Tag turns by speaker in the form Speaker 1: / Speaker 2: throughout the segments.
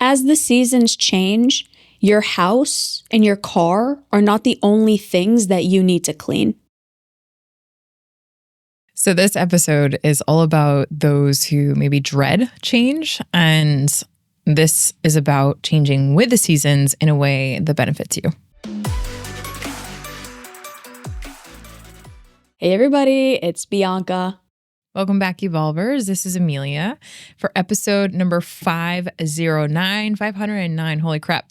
Speaker 1: As the seasons change, your house and your car are not the only things that you need to clean.
Speaker 2: So this episode is all about those who maybe dread change, and this is about changing with the seasons in a way that benefits you.
Speaker 1: Hey everybody, it's Bianca.
Speaker 2: Welcome back, Evolvers. This is Emilia for episode number 509. Holy crap.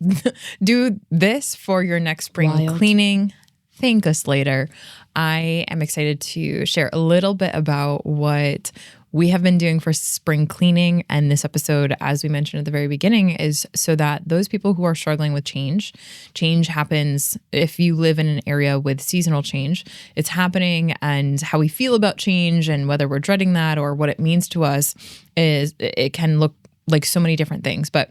Speaker 2: Do this for your next spring cleaning. Thank us later. I am excited to share a little bit about what we have been doing for spring cleaning. And this episode, as we mentioned at the very beginning, is so that those people who are struggling with change happens if you live in an area with seasonal change. It's happening, and how we feel about change and whether we're dreading that or what it means to us it can look like so many different things. But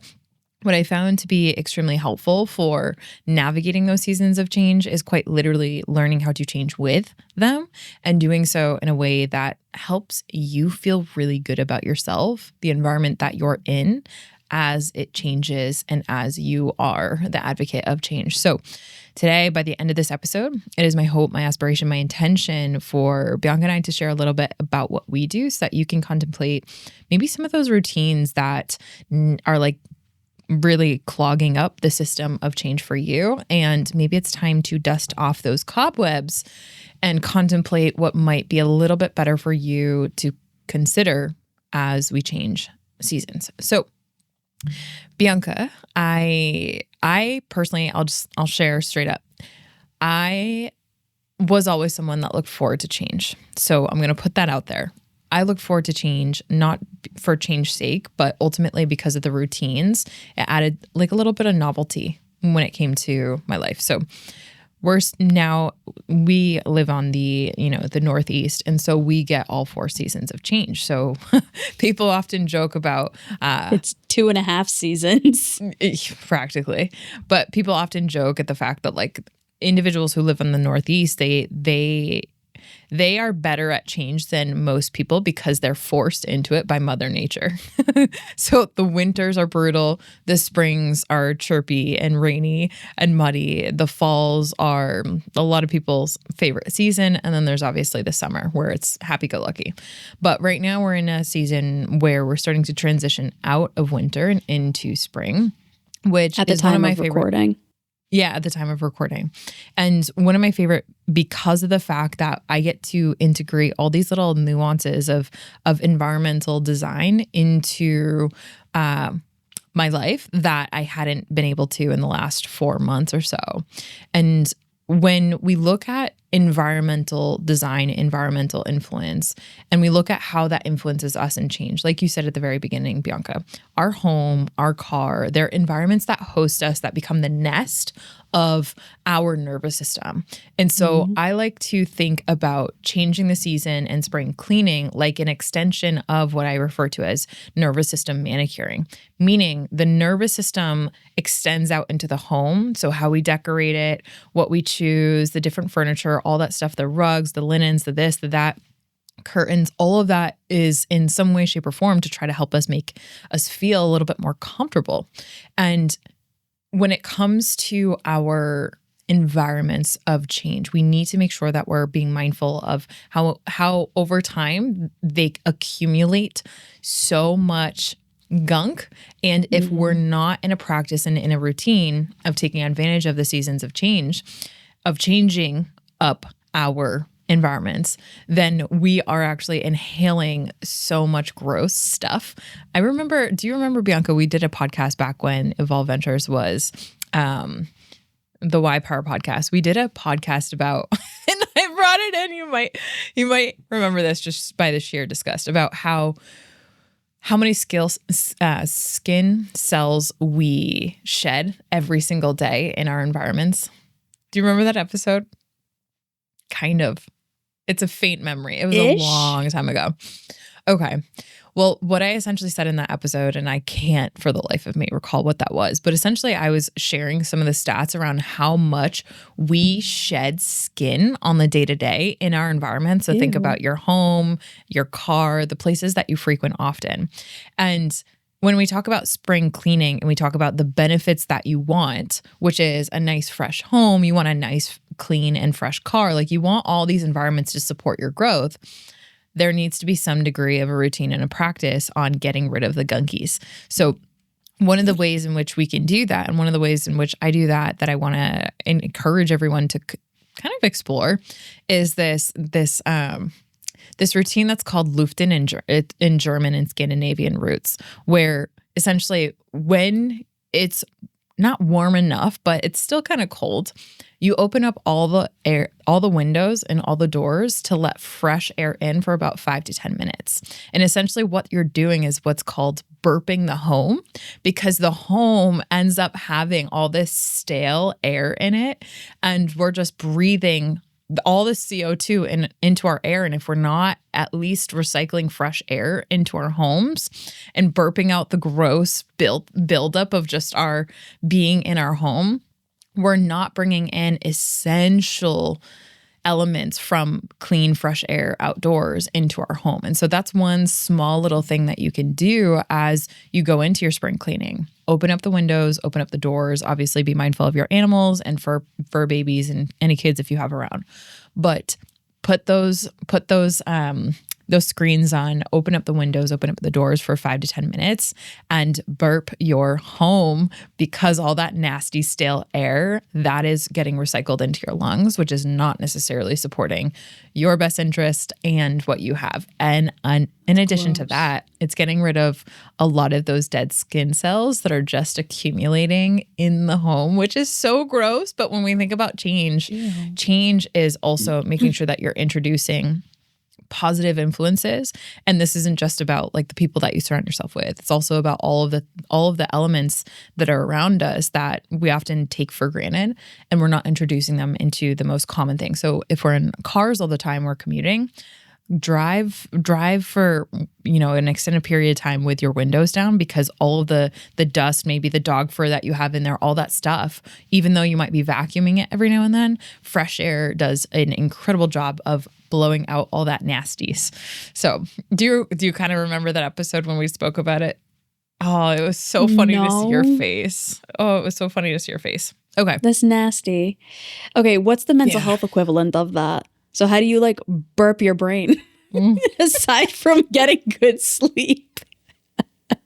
Speaker 2: what I found to be extremely helpful for navigating those seasons of change is quite literally learning how to change with them, and doing so in a way that helps you feel really good about yourself, the environment that you're in as it changes and as you are the advocate of change. So today, by the end of this episode, it is my hope, my aspiration, my intention for Bianca and I to share a little bit about what we do so that you can contemplate maybe some of those routines that are like really clogging up the system of change for you. And maybe it's time to dust off those cobwebs and contemplate what might be a little bit better for you to consider as we change seasons. So Bianca, I personally, I'll share straight up. I was always someone that looked forward to change. So I'm going to put that out there. I look forward to change, not for change's sake, but ultimately because of the routines. It added like a little bit of novelty when it came to my life. So we live on the Northeast, and so we get all 4 seasons of change. So people often joke about
Speaker 1: it's 2.5 seasons
Speaker 2: practically, but people often joke at the fact that like individuals who live in the Northeast, they are better at change than most people because they're forced into it by Mother Nature. So the winters are brutal. The springs are chirpy and rainy and muddy. The falls are a lot of people's favorite season. And then there's obviously the summer where it's happy-go-lucky. But right now we're in a season where we're starting to transition out of winter and into spring, which
Speaker 1: at the
Speaker 2: is
Speaker 1: time
Speaker 2: one of my
Speaker 1: of
Speaker 2: favorite.
Speaker 1: Recording.
Speaker 2: Yeah, at the time of recording. And one of my favorite, because of the fact that I get to integrate all these little nuances of environmental design into my life that I hadn't been able to in the last 4 months or so. And when we look at environmental design, environmental influence, and we look at how that influences us and change, like you said at the very beginning, Bianca, our home, our car, they're environments that host us, that become the nest of our nervous system. And so I like to think about changing the season and spring cleaning like an extension of what I refer to as nervous system manicuring, meaning the nervous system extends out into the home. So how we decorate it, what we choose, the different furniture, all that stuff, the rugs, the linens, the this, the that, curtains, all of that is in some way, shape, or form to try to help us make us feel a little bit more comfortable. And when it comes to our environments of change, we need to make sure that we're being mindful of how over time they accumulate so much gunk. And if we're not in a practice and in a routine of taking advantage of the seasons of change, of changing up our environments, then we are actually inhaling so much gross stuff. Do you remember, Bianca, we did a podcast back when Evolve Ventures was the Y Power podcast. We did a podcast about, and I brought it in, you might remember this just by the sheer disgust, about how many skin cells we shed every single day in our environments. Do you remember that episode? Kind of. It's a faint memory. It was a long time ago. Okay. Well, what I essentially said in that episode, and I can't for the life of me recall what that was, but essentially I was sharing some of the stats around how much we shed skin on the day-to-day in our environment. So think about your home, your car, the places that you frequent often. And when we talk about spring cleaning and we talk about the benefits that you want, which is a nice fresh home, you want a nice clean and fresh car, like you want all these environments to support your growth, there needs to be some degree of a routine and a practice on getting rid of the gunkies. So one of the ways in which we can do that, and one of the ways in which I do that I want to encourage everyone to kind of explore, is this routine that's called Luften in German and Scandinavian roots, where essentially when it's not warm enough, but it's still kind of cold, you open up all the air, all the windows and all the doors to let fresh air in for about 5 to 10 minutes. And essentially what you're doing is what's called burping the home, because the home ends up having all this stale air in it, and we're just breathing all the CO2 into our air. And if we're not at least recycling fresh air into our homes and burping out the gross buildup of just our being in our home, we're not bringing in essential elements from clean, fresh air outdoors into our home. And so that's one small little thing that you can do as you go into your spring cleaning. Open up the windows, open up the doors, obviously be mindful of your animals and fur babies and any kids if you have around. But put those screens on, open up the windows, open up the doors for 5 to 10 minutes and burp your home, because all that nasty stale air that is getting recycled into your lungs, which is not necessarily supporting your best interest and what you have. And in addition to that, it's getting rid of a lot of those dead skin cells that are just accumulating in the home, which is so gross. But when we think about change, change is also making sure that you're introducing positive influences. And this isn't just about like the people that you surround yourself with. It's also about all of the elements that are around us that we often take for granted, and we're not introducing them into the most common things. So if we're in cars all the time, we're commuting, drive for, an extended period of time with your windows down, because all of the dust, maybe the dog fur that you have in there, all that stuff, even though you might be vacuuming it every now and then, fresh air does an incredible job of blowing out all that nasties. So do you kind of remember that episode when we spoke about it? Oh, it was so funny to see your face. Oh, it was so funny to see your face. Okay.
Speaker 1: That's nasty. Okay, what's the mental health equivalent of that? So how do you like burp your brain aside from getting good sleep?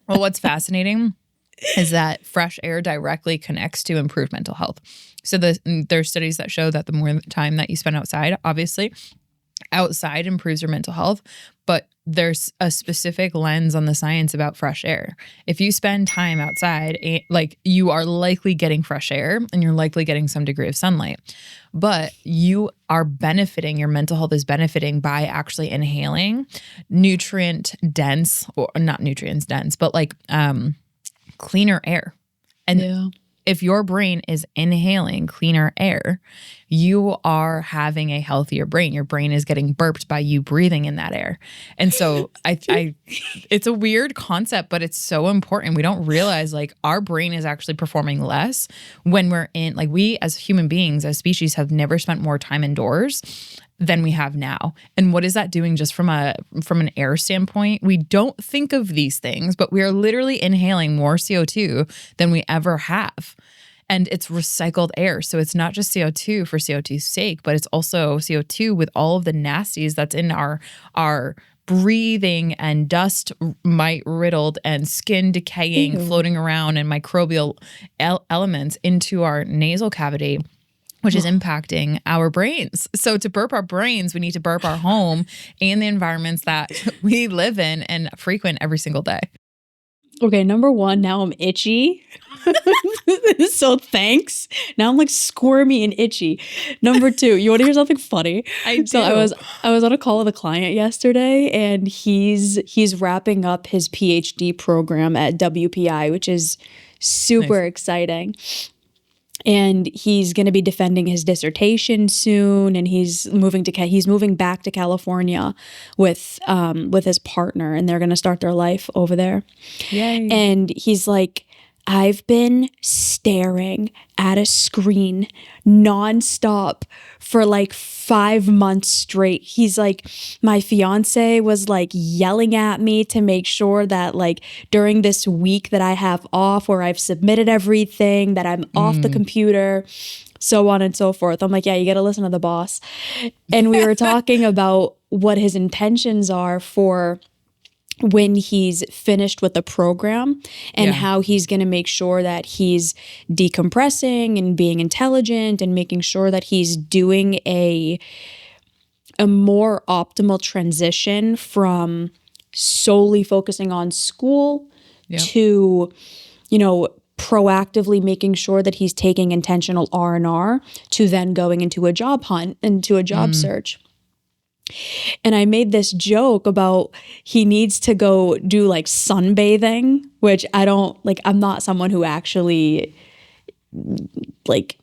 Speaker 2: Well, what's fascinating is that fresh air directly connects to improved mental health. So there's studies that show that the more time that you spend outside, obviously, outside improves your mental health, but there's a specific lens on the science about fresh air. If you spend time outside, like you are likely getting fresh air and you're likely getting some degree of sunlight, but you are benefiting, your mental health is benefiting by actually inhaling nutrient dense, or not nutrients dense, but like cleaner air. And if your brain is inhaling cleaner air, you are having a healthier brain. Your brain is getting burped by you breathing in that air. And so it's a weird concept, but it's so important. We don't realize like our brain is actually performing less when we're in, like we as human beings, as species, have never spent more time indoors than we have now. And what is that doing just from an air standpoint? We don't think of these things, but we are literally inhaling more CO2 than we ever have. And it's recycled air. So it's not just CO2 for CO2's sake, but it's also CO2 with all of the nasties that's in our breathing and dust mite riddled and skin decaying, floating around, and microbial elements into our nasal cavity, which is impacting our brains. So to burp our brains, we need to burp our home and the environments that we live in and frequent every single day.
Speaker 1: Okay, number one, now I'm itchy. So thanks. Now I'm like squirmy and itchy. Number two, you want to hear something funny?
Speaker 2: I do.
Speaker 1: So I was on a call with a client yesterday, and he's wrapping up his PhD program at WPI, which is super exciting. And he's going to be defending his dissertation soon, and he's moving back to California with his partner, and they're going to start their life over there.
Speaker 2: Yay.
Speaker 1: And he's like, I've been staring at a screen nonstop for like 5 months straight. He's like, my fiance was like yelling at me to make sure that like during this week that I have off, where I've submitted everything, that I'm off the computer, so on and so forth. I'm like, yeah, you got to listen to the boss. And we were talking about what his intentions are for when he's finished with the program, and how he's going to make sure that he's decompressing and being intelligent and making sure that he's doing a more optimal transition from solely focusing on school to, proactively making sure that he's taking intentional R&R to then going into a job hunt, into a job search. And I made this joke about he needs to go do like sunbathing, which I don't like. I'm not someone who actually like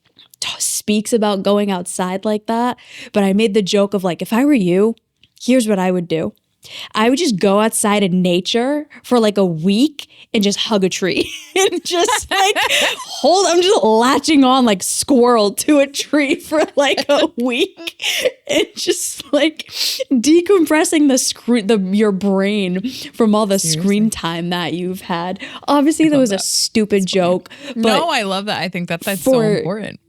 Speaker 1: speaks about going outside like that. But I made the joke of like, if I were you, here's what I would do. I would just go outside in nature for like a week and just hug a tree and just like I'm just latching on like squirrel to a tree for like a week and just like decompressing your brain from all the screen time that you've had. Obviously, that was a stupid joke. But
Speaker 2: no, I love that. I think that's so important.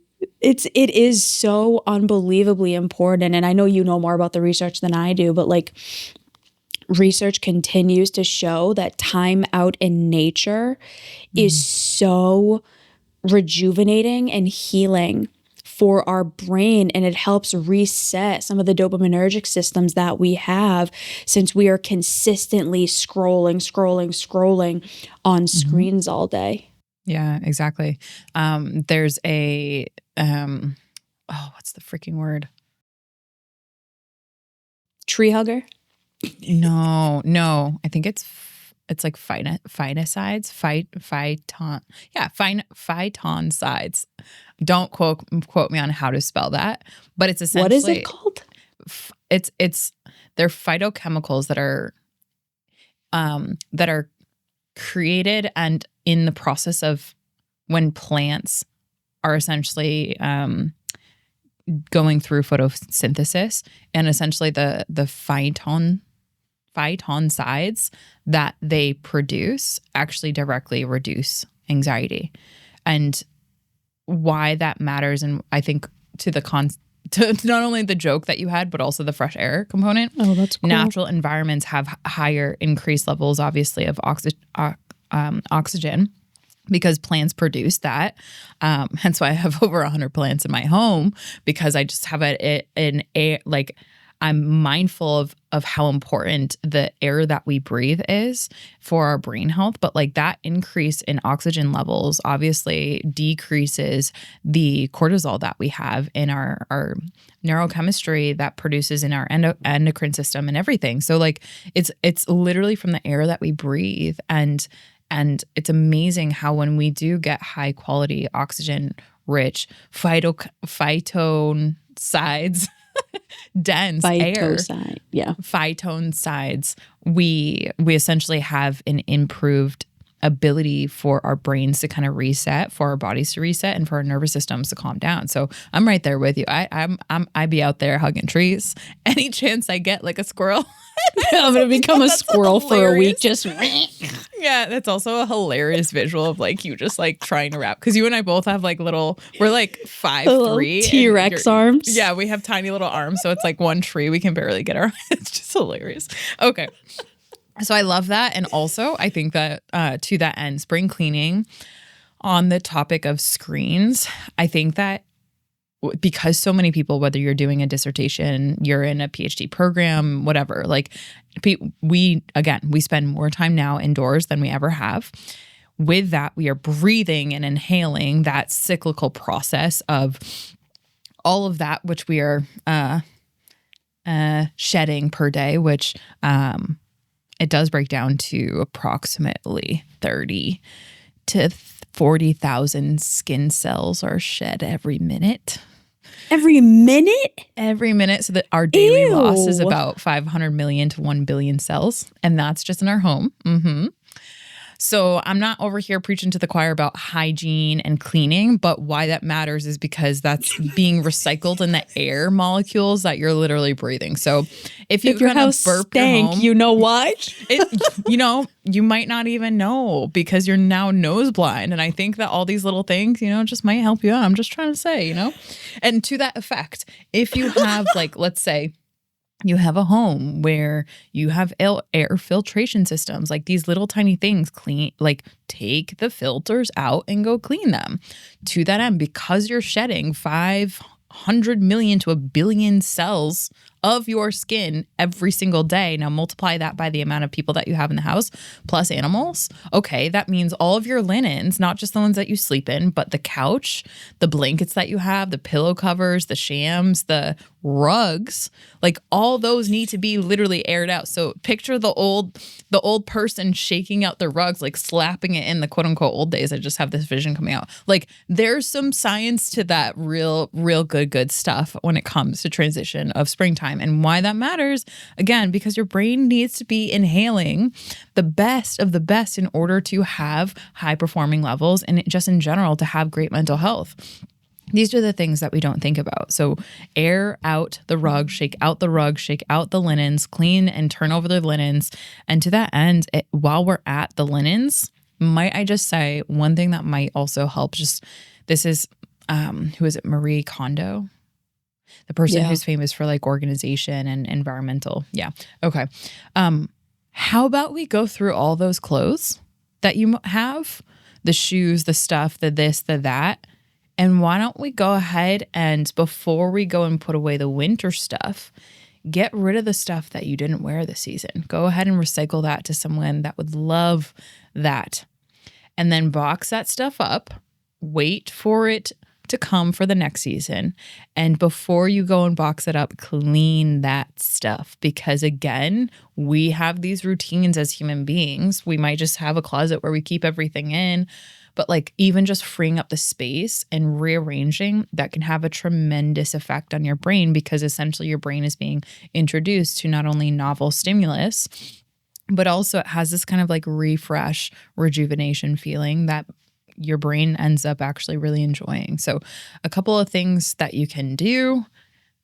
Speaker 1: It is so unbelievably important. And I know you know more about the research than I do, but like, research continues to show that time out in nature is so rejuvenating and healing for our brain, and it helps reset some of the dopaminergic systems that we have, since we are consistently scrolling on screens all day.
Speaker 2: Yeah, exactly. There's a what's the freaking word?
Speaker 1: Tree hugger?
Speaker 2: No. I think it's like phytosides, phytonsides. Don't quote me on how to spell that, but it's essentially,
Speaker 1: what is it called?
Speaker 2: They're phytochemicals that are created and in the process of when plants are essentially going through photosynthesis, and essentially the phytonsides that they produce actually directly reduce anxiety. And why that matters, and I think to not only the joke that you had, but also the fresh air component.
Speaker 1: Oh, that's cool.
Speaker 2: Natural environments have higher increased levels, obviously, of oxygen, because plants produce that. Hence why I have over 100 plants in my home, because I just have an air, like, I'm mindful of how important the air that we breathe is for our brain health. But like, that increase in oxygen levels obviously decreases the cortisol that we have in our neurochemistry that produces in our endocrine system and everything. So like, it's literally from the air that we breathe. And it's amazing how when we do get high quality oxygen rich phytonsides, dense air, phytonsides, we essentially have an improved ability for our brains to kind of reset, for our bodies to reset, and for our nervous systems to calm down. So I'm right there with you. I'd be out there hugging trees any chance I get, like a squirrel.
Speaker 1: I'm gonna become a squirrel for a week. Just
Speaker 2: yeah, that's also a hilarious visual of like you just like trying to wrap, because you and I both have like we're like 5'3"
Speaker 1: T-Rex arms.
Speaker 2: Yeah, we have tiny little arms, so it's like one tree we can barely get our. It's just hilarious. Okay. So I love that. And also I think that to that end, spring cleaning, on the topic of screens, I think that because so many people, whether you're doing a dissertation, you're in a PhD program, whatever, like we spend more time now indoors than we ever have. With that, we are breathing and inhaling that cyclical process of all of that, which we are shedding per day, which it does break down to approximately 30 to 40,000 skin cells are shed every minute.
Speaker 1: Every minute?
Speaker 2: Every minute. So that our daily loss is about 500 million to 1 billion cells. And that's just in our home. Mm-hmm. So I'm not over here preaching to the choir about hygiene and cleaning, but why that matters is because that's being recycled in the air molecules that you're literally breathing. So if you
Speaker 1: your
Speaker 2: kind of
Speaker 1: house
Speaker 2: burp
Speaker 1: stank,
Speaker 2: your home,
Speaker 1: you know why?
Speaker 2: you might not even know because you're now nose blind. And I think that all these little things, just might help you out. I'm just trying to say, and to that effect, if you have let's say, you have a home where you have air filtration systems, like these little tiny things, clean, take the filters out and go clean them. To that end, because you're shedding 500 million to a billion cells of your skin every single day. Now multiply that by the amount of people that you have in the house plus animals. Okay, that means all of your linens, not just the ones that you sleep in, but the couch, the blankets that you have, the pillow covers, the shams, the rugs, all those need to be literally aired out. So picture the old person shaking out the rugs, slapping it in the quote unquote old days. I just have this vision coming out. There's some science to that real good stuff when it comes to transition of springtime. And why that matters, again, because your brain needs to be inhaling the best of the best in order to have high performing levels and just in general to have great mental health. These are the things that we don't think about. So air out the rug, shake out the linens, clean and turn over the linens. And to that end, while we're at the linens, might I just say one thing that might also help, this is, who is it? Marie Kondo? The person who's famous for organization and environmental. Yeah. Okay. How about we go through all those clothes that you have, the shoes, the stuff, the this, the that, and why don't we go ahead and before we go and put away the winter stuff, get rid of the stuff that you didn't wear this season. Go ahead and recycle that to someone that would love that. And then box that stuff up, wait for it to come for the next season. And before you go and box it up, clean that stuff. Because again, we have these routines as human beings. We might just have a closet where we keep everything in, but even just freeing up the space and rearranging, that can have a tremendous effect on your brain because essentially your brain is being introduced to not only novel stimulus, but also it has this kind of refresh, rejuvenation feeling that your brain ends up actually really enjoying. So a couple of things that you can do: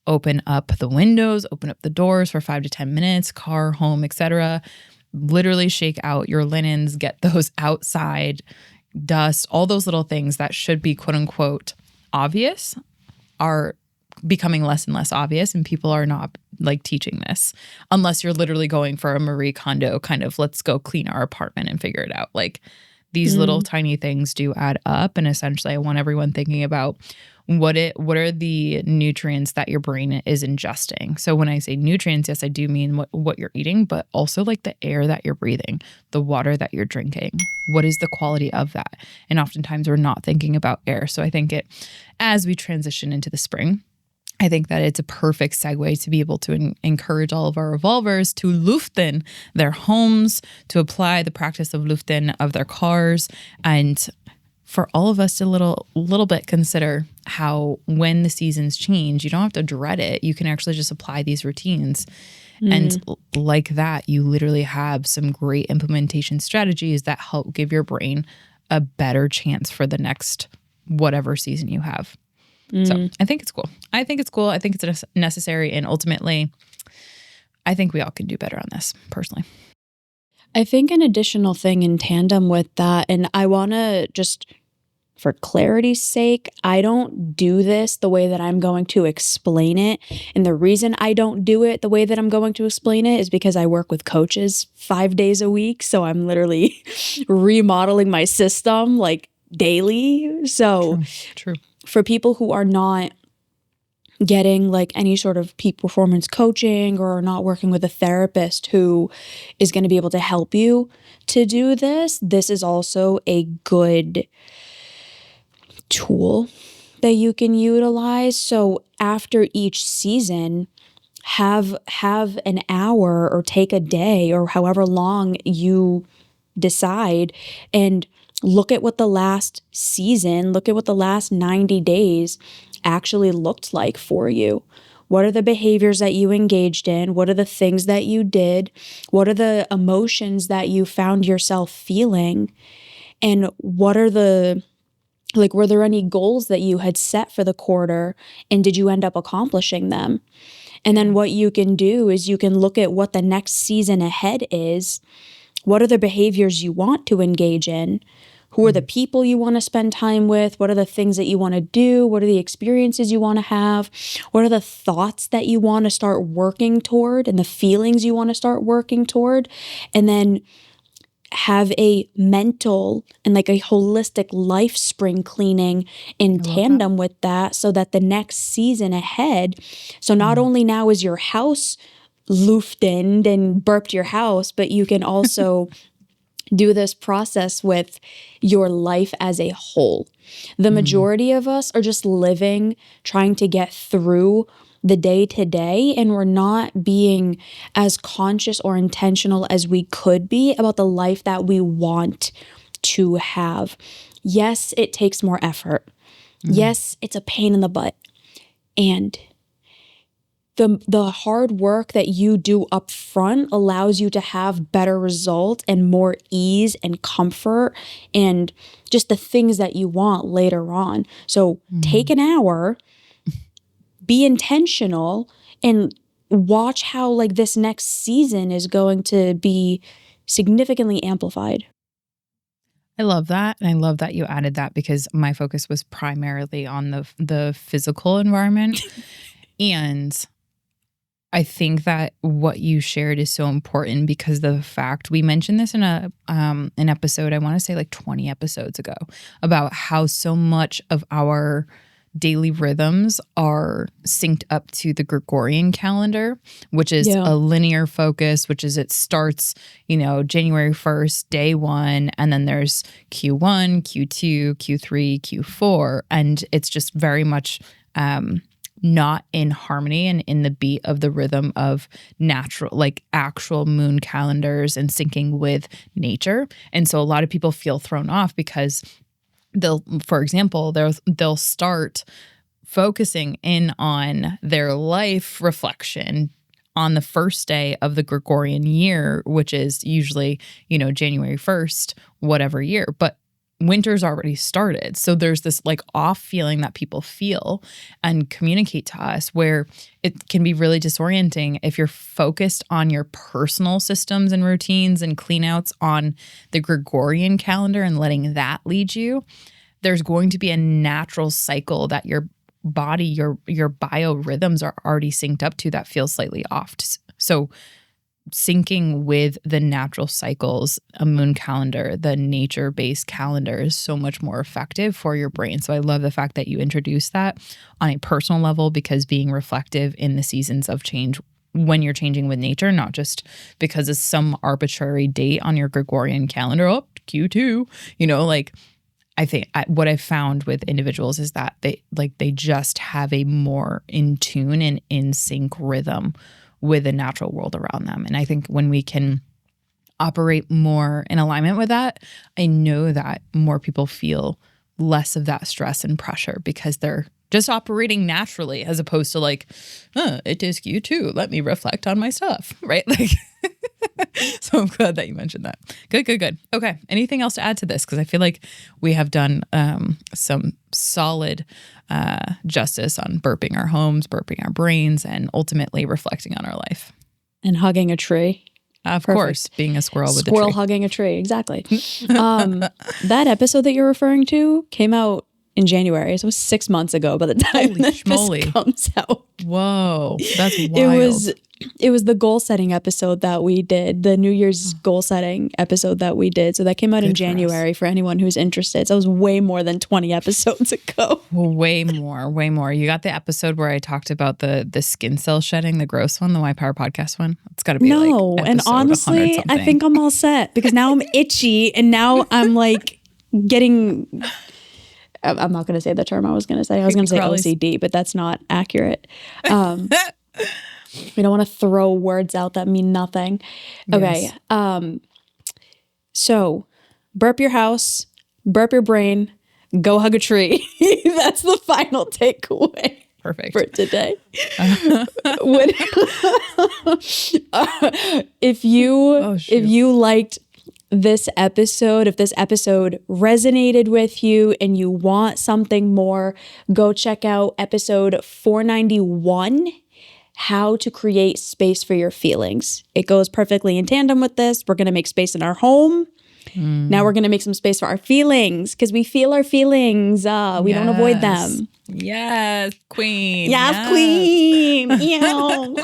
Speaker 2: open up the windows, open up the doors for 5 to 10 minutes, car, home, etc. Literally shake out your linens, get those outside, dust, all those little things that should be quote unquote obvious are becoming less and less obvious, and people are not teaching this unless you're literally going for a Marie Kondo kind of let's go clean our apartment and figure it out. These little tiny things do add up. And essentially I want everyone thinking about what are the nutrients that your brain is ingesting. So when I say nutrients, yes, I do mean what you're eating, but also the air that you're breathing, the water that you're drinking. What is the quality of that? And oftentimes we're not thinking about air. So I think as we transition into the spring, I think that it's a perfect segue to be able to encourage all of our evolvers to luften their homes, to apply the practice of luften of their cars, and for all of us to little bit consider how when the seasons change, you don't have to dread it. You can actually just apply these routines. And like that, you literally have some great implementation strategies that help give your brain a better chance for the next whatever season you have. So I think it's cool. I think it's necessary. And ultimately, I think we all can do better on this personally.
Speaker 1: I think an additional thing in tandem with that, and I want to just, for clarity's sake, I don't do this the way that I'm going to explain it. And the reason I don't do it the way that I'm going to explain it is because I work with coaches 5 days a week. So I'm literally remodeling my system daily. So
Speaker 2: True.
Speaker 1: For people who are not getting any sort of peak performance coaching or are not working with a therapist who is going to be able to help you to do this, this is also a good tool that you can utilize. So after each season, have an hour or take a day or however long you decide and look at what the last season, look at what the last 90 days actually looked like for you. What are the behaviors that you engaged in? What are the things that you did? What are the emotions that you found yourself feeling? And what are were there any goals that you had set for the quarter, and did you end up accomplishing them? And then what you can do is you can look at what the next season ahead is. What are the behaviors you want to engage in? Who are the people you want to spend time with? What are the things that you want to do? What are the experiences you want to have? What are the thoughts that you want to start working toward and the feelings you want to start working toward? And then have a mental and like a holistic life spring cleaning in tandem with that, so that the next season ahead, so not only now is your house luftened and burped your house, but you can also do this process with your life as a whole. The majority of us are just living, trying to get through the day to day, and we're not being as conscious or intentional as we could be about the life that we want to have. Yes, it takes more effort. Yes, it's a pain in the butt. And the hard work that you do up front allows you to have better results and more ease and comfort and just the things that you want later on. So take an hour, be intentional, and watch how like this next season is going to be significantly amplified.
Speaker 2: I love that. And I love that you added that, because my focus was primarily on the physical environment. And I think that what you shared is so important, because the fact we mentioned this in an episode, I want to say like 20 episodes ago, about how so much of our daily rhythms are synced up to the Gregorian calendar, which is a linear focus, which is it starts, January 1st, day one, and then there's Q1, Q2, Q3, Q4, and it's just very much not in harmony and in the beat of the rhythm of natural, like actual moon calendars and syncing with nature. And so a lot of people feel thrown off because for example, they'll start focusing in on their life reflection on the first day of the Gregorian year, which is usually, January 1st, whatever year. But winter's already started. So there's this like off feeling that people feel and communicate to us, where it can be really disorienting if you're focused on your personal systems and routines and cleanouts on the Gregorian calendar and letting that lead you. There's going to be a natural cycle that your body, your biorhythms are already synced up to that feels slightly off. So syncing with the natural cycles, a moon calendar, the nature-based calendar, is so much more effective for your brain. So I love the fact that you introduced that on a personal level, because being reflective in the seasons of change when you're changing with nature, not just because it's some arbitrary date on your Gregorian calendar, Q2, I think what I've found with individuals is that they just have a more in tune and in sync rhythm with the natural world around them. And I think when we can operate more in alignment with that, I know that more people feel less of that stress and pressure, because they're just operating naturally, as opposed to like, it is Q2, let me reflect on my stuff, right? Like, so I'm glad that you mentioned that. Good. Okay. Anything else to add to this? Because I feel like we have done some solid justice on burping our homes, burping our brains, and ultimately reflecting on our life.
Speaker 1: And hugging a tree.
Speaker 2: Of course, being a squirrel with a tree.
Speaker 1: Squirrel hugging a tree, exactly. That episode that you're referring to came out in January. So it was 6 months ago by the time this comes out.
Speaker 2: Whoa, that's wild.
Speaker 1: It was the goal setting episode that we did, the New Year's goal setting episode that we did. So that came out in January for anyone who's interested. So it was way more than 20 episodes ago.
Speaker 2: Well, way more. You got the episode where I talked about the skin cell shedding, the gross one, the Y Power podcast one. It's got to be
Speaker 1: and honestly, I think I'm all set, because now I'm itchy, and now I'm like getting. I'm not going to say the term I was going to say. I was going to say OCD, but that's not accurate. We don't want to throw words out that mean nothing. Okay. Yes. So burp your house, burp your brain, go hug a tree. That's the final takeaway.
Speaker 2: Perfect.
Speaker 1: for today. Would- if you liked this episode, if this episode resonated with you and you want something more, go check out episode 491, How to Create Space for Your Feelings. It goes perfectly in tandem with this. We're going to make space in our home. Now we're going to make some space for our feelings because we feel our feelings. We don't avoid them.
Speaker 2: Yes, queen.
Speaker 1: Yes, queen. Ew.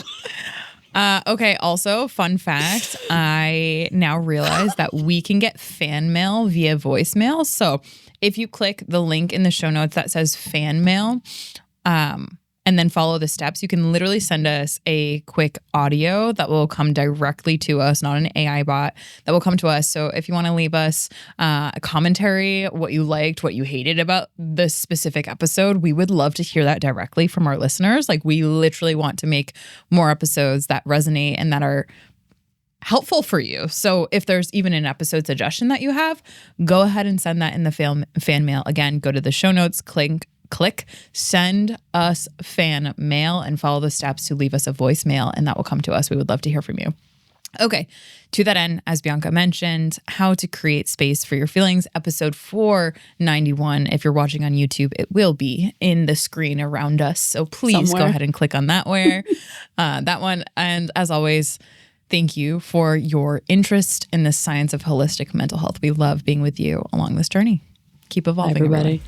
Speaker 2: Okay, also, fun fact, I now realize that we can get fan mail via voicemail. So if you click the link in the show notes that says fan mail, and then follow the steps, you can literally send us a quick audio that will come directly to us, not an AI bot, that will come to us. So if you want to leave us a commentary, what you liked, what you hated about this specific episode, we would love to hear that directly from our listeners. Like, we literally want to make more episodes that resonate and that are helpful for you. So if there's even an episode suggestion that you have, go ahead and send that in the fan mail. Again, go to the show notes, click send us fan mail, and follow the steps to leave us a voicemail, and that will come to us. We would love to hear from you. Okay, to that end, as Bianca mentioned, How to Create Space for Your Feelings, episode 491. If you're watching on YouTube, it will be in the screen around us. So please go ahead and click on that that one. And as always, thank you for your interest in the science of holistic mental health. We love being with you along this journey. Keep evolving, everybody.